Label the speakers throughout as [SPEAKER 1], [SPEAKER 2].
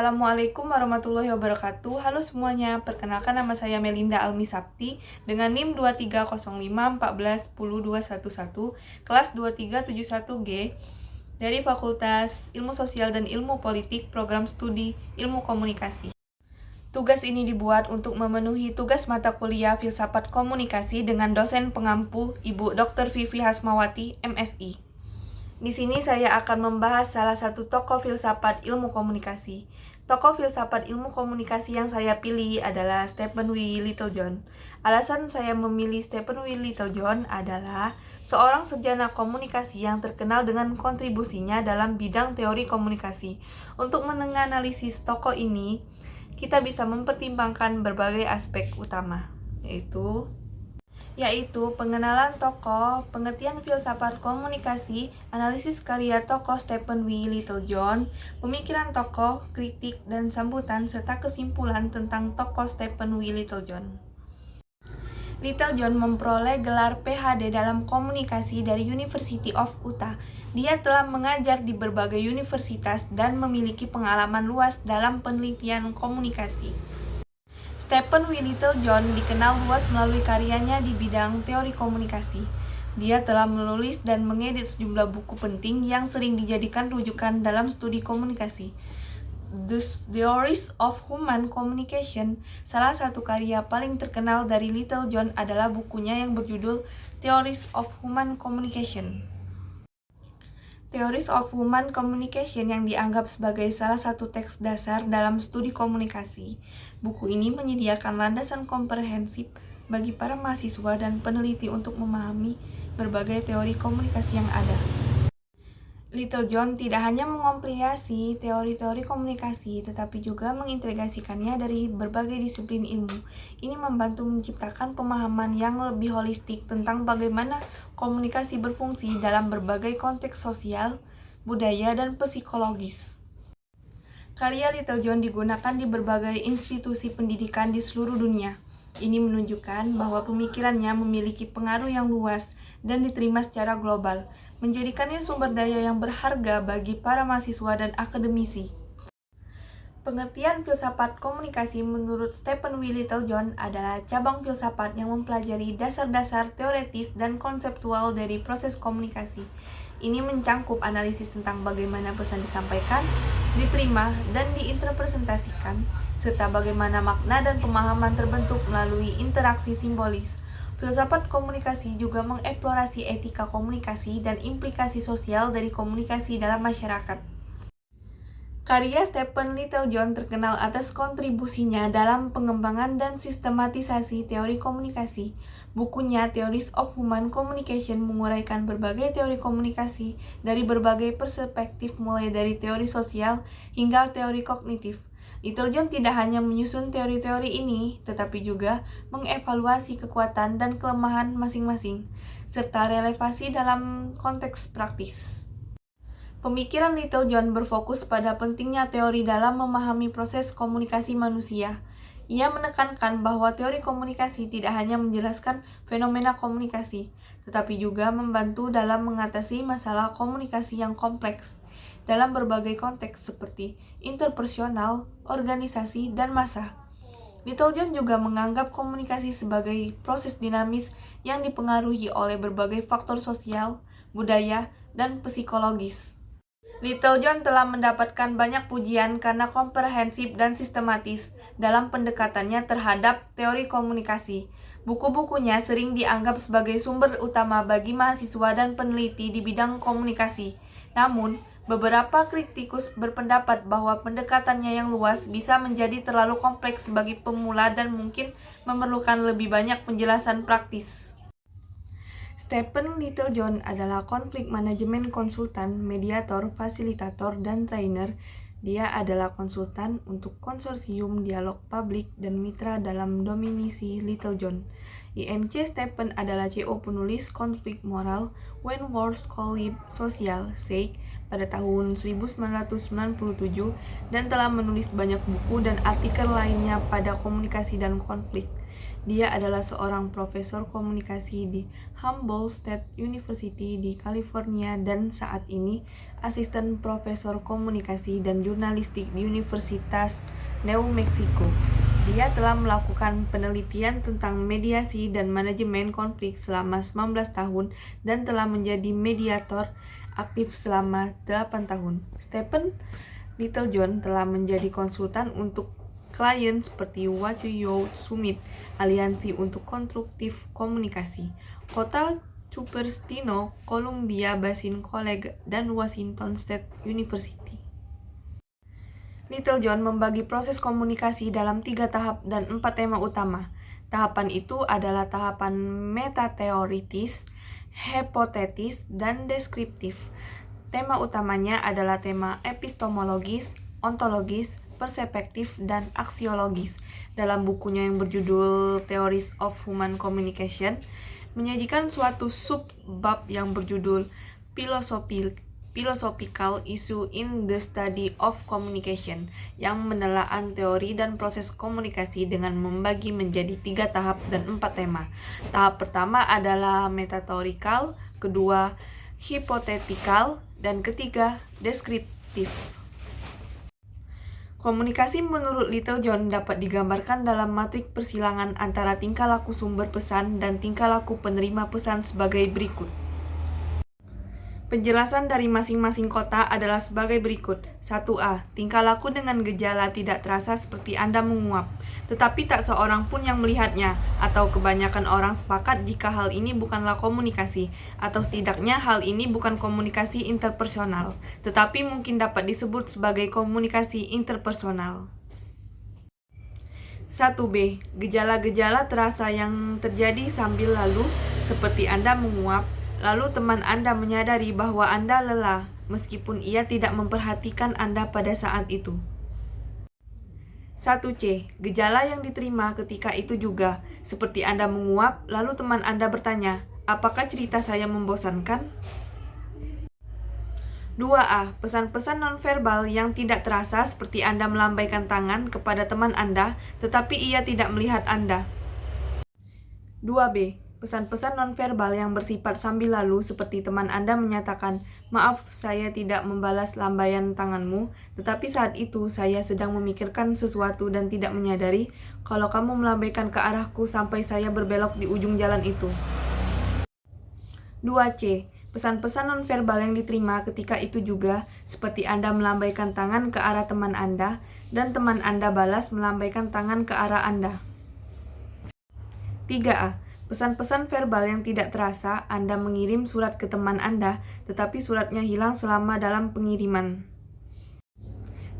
[SPEAKER 1] Assalamualaikum warahmatullahi wabarakatuh. Halo semuanya, perkenalkan nama saya Melinda Almi Sapti dengan NIM 2305141011, kelas 2371G dari Fakultas Ilmu Sosial dan Ilmu Politik, Program Studi Ilmu Komunikasi. Tugas ini dibuat untuk memenuhi tugas mata kuliah Filsafat Komunikasi dengan dosen pengampu Ibu Dr. Vivi Hasmawati, MSI. Di sini saya akan membahas salah satu tokoh filsafat ilmu komunikasi. Tokoh filsafat ilmu komunikasi yang saya pilih adalah Stephen W. Littlejohn. Alasan saya memilih Stephen W. Littlejohn adalah seorang sarjana komunikasi yang terkenal dengan kontribusinya dalam bidang teori komunikasi. Untuk menganalisis tokoh ini, kita bisa mempertimbangkan berbagai aspek utama, yaitu pengenalan tokoh, pengertian filsafat komunikasi, analisis karya tokoh Stephen W. Littlejohn, pemikiran tokoh, kritik, dan sambutan, serta kesimpulan tentang tokoh Stephen W. Littlejohn. Littlejohn memperoleh gelar PhD dalam komunikasi dari University of Utah. Dia telah mengajar di berbagai universitas dan memiliki pengalaman luas dalam penelitian komunikasi. Stephen W. Littlejohn dikenal luas melalui karyanya di bidang teori komunikasi. Dia telah menulis dan mengedit sejumlah buku penting yang sering dijadikan rujukan dalam studi komunikasi. The Theories of Human Communication, salah satu karya paling terkenal dari Littlejohn adalah bukunya yang berjudul Theories of Human Communication. Theories of Human Communication yang dianggap sebagai salah satu teks dasar dalam studi komunikasi. Buku ini menyediakan landasan komprehensif bagi para mahasiswa dan peneliti untuk memahami berbagai teori komunikasi yang ada. Littlejohn tidak hanya mengompilasi teori-teori komunikasi, tetapi juga mengintegrasikannya dari berbagai disiplin ilmu. Ini membantu menciptakan pemahaman yang lebih holistik tentang bagaimana komunikasi berfungsi dalam berbagai konteks sosial, budaya, dan psikologis. Karya Littlejohn digunakan di berbagai institusi pendidikan di seluruh dunia. Ini menunjukkan bahwa pemikirannya memiliki pengaruh yang luas dan diterima secara global, menjadikannya sumber daya yang berharga bagi para mahasiswa dan akademisi. Pengertian filsafat komunikasi menurut Stephen W. Littlejohn adalah cabang filsafat yang mempelajari dasar-dasar teoretis dan konseptual dari proses komunikasi. Ini mencangkup analisis tentang bagaimana pesan disampaikan, diterima, dan diinterpretasikan, serta bagaimana makna dan pemahaman terbentuk melalui interaksi simbolis. Filsafat komunikasi juga mengeksplorasi etika komunikasi dan implikasi sosial dari komunikasi dalam masyarakat. Karya Stephen Littlejohn terkenal atas kontribusinya dalam pengembangan dan sistematisasi teori komunikasi. Bukunya Theories of Human Communication menguraikan berbagai teori komunikasi dari berbagai perspektif, mulai dari teori sosial hingga teori kognitif. Littlejohn tidak hanya menyusun teori-teori ini, tetapi juga mengevaluasi kekuatan dan kelemahan masing-masing, serta relevansi dalam konteks praktis. Pemikiran Littlejohn berfokus pada pentingnya teori dalam memahami proses komunikasi manusia. Ia menekankan bahwa teori komunikasi tidak hanya menjelaskan fenomena komunikasi, tetapi juga membantu dalam mengatasi masalah komunikasi yang kompleks dalam berbagai konteks seperti interpersonal, organisasi, dan massa. Littlejohn juga menganggap komunikasi sebagai proses dinamis yang dipengaruhi oleh berbagai faktor sosial, budaya, dan psikologis. Littlejohn telah mendapatkan banyak pujian karena komprehensif dan sistematis dalam pendekatannya terhadap teori komunikasi. Buku-bukunya sering dianggap sebagai sumber utama bagi mahasiswa dan peneliti di bidang komunikasi. Namun, beberapa kritikus berpendapat bahwa pendekatannya yang luas bisa menjadi terlalu kompleks bagi pemula dan mungkin memerlukan lebih banyak penjelasan praktis. Stephen Littlejohn adalah konflik manajemen konsultan, mediator, fasilitator, dan trainer. Dia adalah konsultan untuk konsorsium dialog publik dan mitra dalam dominisi Littlejohn. IMC Stephen adalah CO penulis konflik moral When Wars Collide Social Say pada tahun 1997 dan telah menulis banyak buku dan artikel lainnya pada komunikasi dan konflik. Dia adalah seorang profesor komunikasi di Humboldt State University di California dan saat ini asisten profesor komunikasi dan jurnalistik di Universitas New Mexico. Dia telah melakukan penelitian tentang mediasi dan manajemen konflik selama 19 tahun dan telah menjadi mediator aktif selama 8 tahun. Stephen Littlejohn telah menjadi konsultan untuk klien seperti Watch Youth Summit, Aliansi untuk Konstruktif Komunikasi, Kota Cupertino, Columbia Basin College, dan Washington State University. Littlejohn membagi proses komunikasi dalam 3 tahap dan 4 tema utama. Tahapan itu adalah tahapan metateoritis, hipotetis, dan deskriptif. Tema utamanya adalah tema epistemologis, ontologis, perspektif, dan aksiologis. Dalam bukunya yang berjudul Theories of Human Communication, menyajikan suatu sub-bab yang berjudul Philosophical Issue in the Study of Communication, yang menelaah teori dan proses komunikasi dengan membagi menjadi 3 tahap dan 4 tema. Tahap pertama adalah metateorikal, kedua hipotetikal, dan ketiga deskriptif. Komunikasi menurut Littlejohn dapat digambarkan dalam matrik persilangan antara tingkah laku sumber pesan dan tingkah laku penerima pesan sebagai berikut. Penjelasan dari masing-masing kota adalah sebagai berikut. 1A. Tingkah laku dengan gejala tidak terasa seperti Anda menguap, tetapi tak seorang pun yang melihatnya, atau kebanyakan orang sepakat jika hal ini bukanlah komunikasi, atau setidaknya hal ini bukan komunikasi interpersonal, tetapi mungkin dapat disebut sebagai komunikasi interpersonal. 1B. Gejala-gejala terasa yang terjadi sambil lalu, seperti Anda menguap, lalu teman Anda menyadari bahwa Anda lelah, meskipun ia tidak memperhatikan Anda pada saat itu. 1C. Gejala yang diterima ketika itu juga, seperti Anda menguap, lalu teman Anda bertanya, apakah cerita saya membosankan? 2A. Pesan-pesan nonverbal yang tidak terasa seperti Anda melambaikan tangan kepada teman Anda, tetapi ia tidak melihat Anda. 2B. Pesan-pesan nonverbal yang bersifat sambil lalu seperti teman Anda menyatakan, maaf saya tidak membalas lambaian tanganmu, tetapi saat itu saya sedang memikirkan sesuatu dan tidak menyadari kalau kamu melambaikan ke arahku sampai saya berbelok di ujung jalan itu. 2C. Pesan-pesan nonverbal yang diterima ketika itu juga, seperti Anda melambaikan tangan ke arah teman Anda, dan teman Anda balas melambaikan tangan ke arah Anda. 3A. Pesan-pesan verbal yang tidak terasa, Anda mengirim surat ke teman Anda, tetapi suratnya hilang selama dalam pengiriman.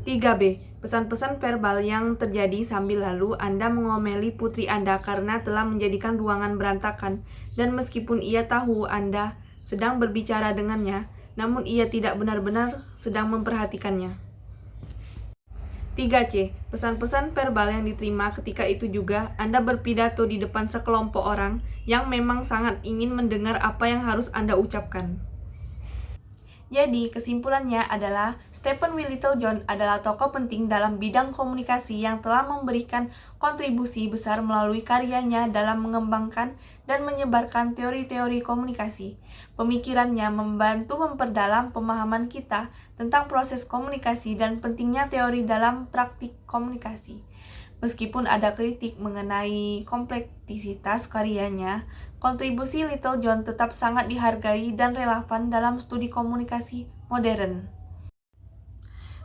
[SPEAKER 1] 3B. Pesan-pesan verbal yang terjadi sambil lalu, Anda mengomeli putri Anda karena telah menjadikan ruangan berantakan, dan meskipun ia tahu Anda sedang berbicara dengannya, namun ia tidak benar-benar sedang memperhatikannya. 3C. Pesan-pesan verbal yang diterima ketika itu juga, Anda berpidato di depan sekelompok orang yang memang sangat ingin mendengar apa yang harus Anda ucapkan. Jadi, kesimpulannya adalah Stephen W. Littlejohn adalah tokoh penting dalam bidang komunikasi yang telah memberikan kontribusi besar melalui karyanya dalam mengembangkan dan menyebarkan teori-teori komunikasi. Pemikirannya membantu memperdalam pemahaman kita tentang proses komunikasi dan pentingnya teori dalam praktik komunikasi. Meskipun ada kritik mengenai kompleksitas karyanya, kontribusi Littlejohn tetap sangat dihargai dan relevan dalam studi komunikasi modern.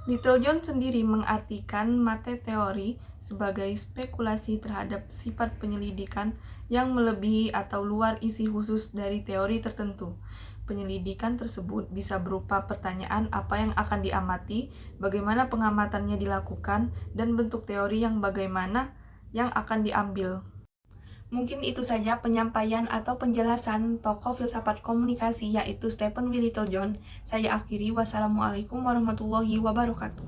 [SPEAKER 1] Littlejohn sendiri mengartikan materi teori sebagai spekulasi terhadap sifat penyelidikan yang melebihi atau luar isi khusus dari teori tertentu. Penyelidikan tersebut bisa berupa pertanyaan apa yang akan diamati, bagaimana pengamatannya dilakukan, dan bentuk teori yang bagaimana yang akan diambil. Mungkin itu saja penyampaian atau penjelasan tokoh filsafat komunikasi yaitu Stephen W. Littlejohn. Saya akhiri, wassalamualaikum warahmatullahi wabarakatuh.